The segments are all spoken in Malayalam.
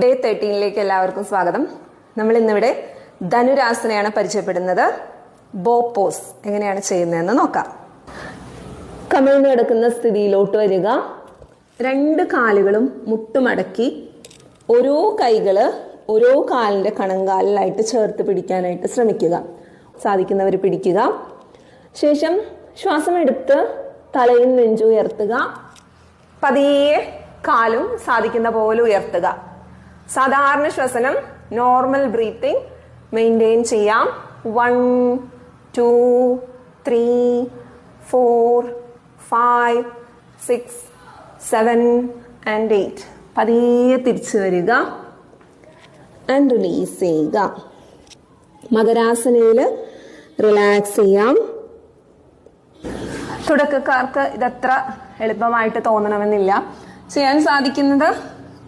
ഡേ 13ലേക്ക് എല്ലാവർക്കും സ്വാഗതം. നമ്മൾ ഇന്നിവിടെ ധനുരാസനയാണ് പരിചയപ്പെടുന്നത്. ബോ പോസ് എങ്ങനെയാണ് ചെയ്യുന്നതെന്ന് നോക്കാം. കമിഴ്ന്ന് കിടക്കുന്ന സ്ഥിതിയിലോട്ട് വരിക. രണ്ട് കാലുകളും മുട്ടുമടക്കി ഓരോ കൈകള് ഓരോ കാലിന്റെ കണങ്കാലിലായിട്ട് ചേർത്ത് പിടിക്കാനായിട്ട് ശ്രമിക്കുക. സാധിക്കുന്നവർ പിടിക്കുക. ശേഷം ശ്വാസം എടുത്ത് തലയിൽ നെഞ്ചു ഉയർത്തുക. പതിയെ കാലും സാധിക്കുന്ന പോലെ ഉയർത്തുക. സാധാരണ ശ്വസനം നോർമൽ ബ്രീത്തിങ് മെയിൻറ്റെയിൻ ചെയ്യാം. 1 2 3 4 5 6 7 and 8. പതിയെ തിരിച്ചു വരിക ആൻഡ് റിലീസ് ചെയ്യുക. മകരാസനയിൽ റിലാക്സ് ചെയ്യാം. തുടക്കക്കാർക്ക് ഇതത്ര എളുപ്പമായിട്ട് തോന്നണമെന്നില്ല. ചെയ്യാൻ സാധിക്കുന്നത്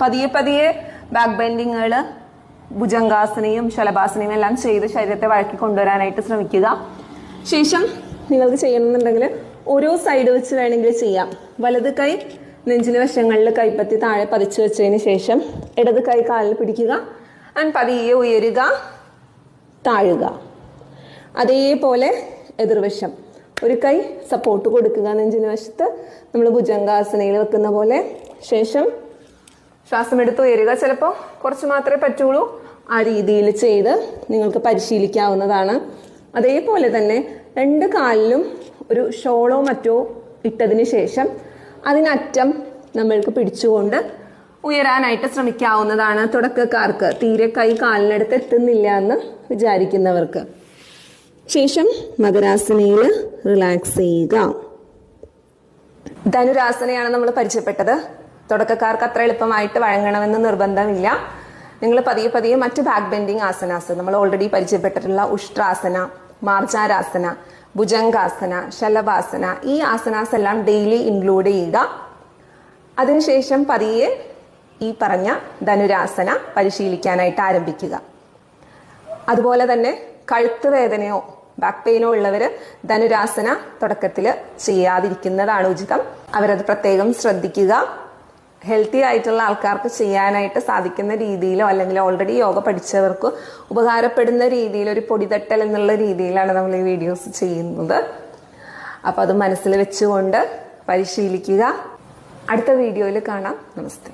പതിയെ പതിയെ ബാക്ക് ബെൻഡിങ്ങുകൾ, ഭുജംഗാസനയും ശലഭാസനയും എല്ലാം ചെയ്ത് ശരീരത്തെ വഴക്കി കൊണ്ടുവരാനായിട്ട് ശ്രമിക്കുക. ശേഷം നിങ്ങൾക്ക് ചെയ്യണമെന്നുണ്ടെങ്കിൽ ഓരോ സൈഡ് വെച്ച് വേണമെങ്കിൽ ചെയ്യാം. വലത് കൈ നെഞ്ചിന് വശങ്ങളിൽ കൈപ്പത്തി താഴെ പതിച്ചു വെച്ചതിന് ശേഷം ഇടത് കൈ കാലിൽ പിടിക്കുക ആൻഡ് പതിയെ ഉയരുക, താഴുക. അതേപോലെ എതിർവശം ഒരു കൈ സപ്പോർട്ട് കൊടുക്കുക നെഞ്ചിന് വശത്ത്, നമ്മൾ ഭുജംഗാസനയിൽ വെക്കുന്ന പോലെ. ശേഷം ശ്വാസം എടുത്ത് ഉയരുക. ചിലപ്പോൾ കുറച്ച് മാത്രമേ പറ്റുള്ളൂ. ആ രീതിയിൽ ചെയ്ത് നിങ്ങൾക്ക് പരിശീലിക്കാവുന്നതാണ്. അതേപോലെ തന്നെ രണ്ട് കാലിലും ഒരു ഷോളോ മറ്റോ ഇട്ടതിന് ശേഷം അതിനറ്റം നമ്മൾക്ക് പിടിച്ചുകൊണ്ട് ഉയരാനായിട്ട് ശ്രമിക്കാവുന്നതാണ്. തുടക്കക്കാർക്ക്, തീരെ കൈ കാലിനടുത്ത് എത്തുന്നില്ല എന്ന് വിചാരിക്കുന്നവർക്ക്. ശേഷം മകരാസനയിൽ റിലാക്സ് ചെയ്യുക. ധനുരാസനയാണ് നമ്മൾ പരിചയപ്പെട്ടത്. തുടക്കക്കാർക്ക് അത്ര എളുപ്പമായിട്ട് വഴങ്ങണമെന്ന് നിർബന്ധമില്ല. നിങ്ങൾ പതിയെ പതിയെ മറ്റ് ബാക്ക് ബെൻഡിങ് ആസനാസ് നമ്മൾ ഓൾറെഡി പരിചയപ്പെട്ടിട്ടുള്ള ഉഷ്ട്രാസന, മാർജാരാസന, ഭുജംഗാസന, ശലഭാസന, ഈ ആസനാസ് എല്ലാം ഡെയിലി ഇൻക്ലൂഡ് ചെയ്യുക. അതിനുശേഷം പതിയെ ഈ പറഞ്ഞ ധനുരാസന പരിശീലിക്കാനായിട്ട് ആരംഭിക്കുക. അതുപോലെ തന്നെ കഴുത്ത് വേദനയോ ബാക്ക് പെയിനോ ഉള്ളവർ ധനുരാസന തുടക്കത്തിൽ ചെയ്യാതിരിക്കുന്നതാണ് ഉചിതം. അവരത് പ്രത്യേകം ശ്രദ്ധിക്കുക. ഹെൽത്തി ആയിട്ടുള്ള ആൾക്കാർക്ക് ചെയ്യാനായിട്ട് സാധിക്കുന്ന രീതിയിലോ അല്ലെങ്കിൽ ഓൾറെഡി യോഗ പഠിച്ചവർക്ക് ഉപകാരപ്പെടുന്ന രീതിയിൽ ഒരു പൊടിതട്ടൽ എന്നുള്ള രീതിയിലാണ് നമ്മൾ ഈ വീഡിയോസ് ചെയ്യുന്നത്. അപ്പോൾ അത് മനസ്സിൽ വെച്ചുകൊണ്ട് പരിശീലിക്കുക. അടുത്ത വീഡിയോയിൽ കാണാം. നമസ്തേ.